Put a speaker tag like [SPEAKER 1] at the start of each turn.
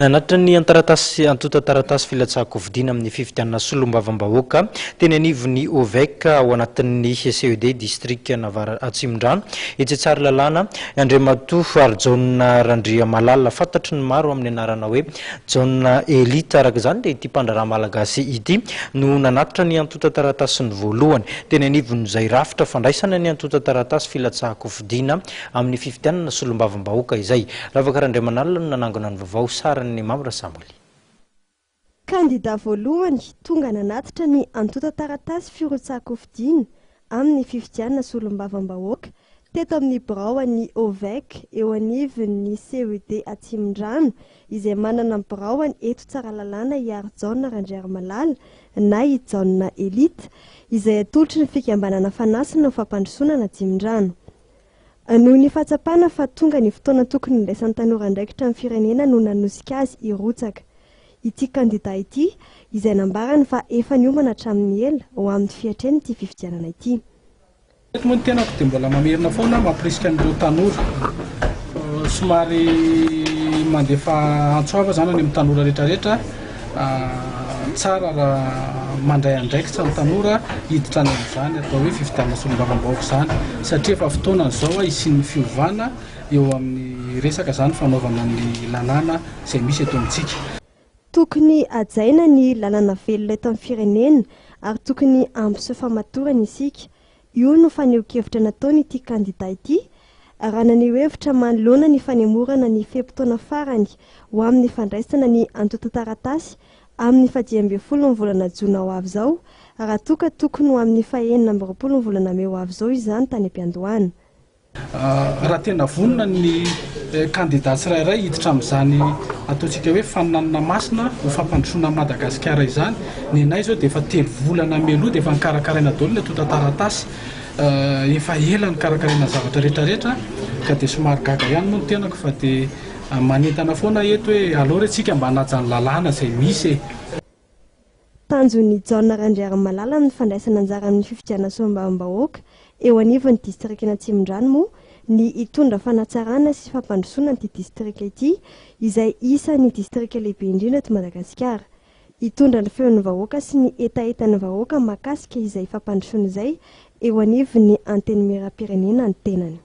[SPEAKER 1] Nanatra ny antaratasy antota taratasy filatsahako vidina amin'ny fifitianana solombavambahoaka teny anivon'ny OVEC ao anatin'ny CED district Navara Atsimondrano itsetsary lalàna Andriamatoa ary John Randriamalala fantatry ny maro amin'ny anarana hoe John Elite araka izany dia ity mpandraraha malagasy ity no nanatitra ny antota taratasy ny voalohany teny anivon'izay rafitra fandraisana ny antota taratasy filatsahako vidina amin'ny fifitianana solombavambahoaka izay Ravakarandriamanala no nanangona ny vaovao sara ny Mamra Samuel.
[SPEAKER 2] Kandida voalohany tonga nanatitra ny antota taratasy firotsahako vidina amin'ny fifitianana solombavambahoaka teto amin'ny biraon'ny OVEC eo anivon'ny CED Atsimondrano izay manana ny biraony eto Tsaralalàna i John Randriamalala na i John Elite izay atolotry ny fikambanana fanasina ho fampandrosoana Atsimondrano. Noho ny fahatsapana fa tonga ny fotoana tokony indraisan'ny tanora andraikitra amin'ny firenena no nanosika azy irotsaka. Ity kandida ity izay nambarany fa efa niomana hatramin'ny ela ho amin'ny fiatrehany ity fifidianana ity.
[SPEAKER 3] Moa ny tenako dia mbola mamerina foana mampirisika an'ireo tanora somary mandefa antsoava zany any amin'ny tanora rehetrarehetra tsara raha mandray andraikitra ny tanora hiditra any amin'izany atao hoe fifidianana solombavambahoaka zany satria efa fotoana izao isian'ny fiovana eo amin'ny resaka zany fanaovana ny lalàna izay misy eto amintsika.
[SPEAKER 2] Tokony ajaina ny lalàna velona eto amin'ny firenena ary tokony ampiseho famatorana isika. Io no faneho-kevitra nataony ity kandida ity raha naneho hevitra manoloana ny fanemorana ny fehim-potoana farany ho amin'ny fandraisana ny antota taratasy amin'ny 12 ny volana Jona ho avy izao raha toka tokony ho amin'ny 9 ny volana May ho avy izao izany tany am-piandohana.
[SPEAKER 3] Raha tena vonona ny kandida tsirairay hiditra amin'izany ataontsika hoe faninanana masina ho fampandrosoana Madagasikara izany ny anay izao dia efa 3 volana meloa dia efa nikarakaraina daholo ny antota taratasy efa ela nikarakaraina zavatra rehetrarehetra ka dia somary gaga ihany moa ny tenako fa dia manentana foana eto hoe aleo rentsika mba hanaja ny lalàna izay misy.
[SPEAKER 2] Tanjon'ny John Randriamalala ny fandraisana anjara amin'ny fifidianana solombavambahoaka eo anivon'ny distrikna Atsimondrano moa ny hitondra fanatsarana sy fampandrosoana ity distrika ity izay isan'ny distrika lehibe indrindra eto Madagasikara. Hitondra ny feon'ny vahoaka sy ny etaetan'ny vahoaka makasika izay fampandrosoana izay eo anivon'ny anteny miram-pirenena ny tenany.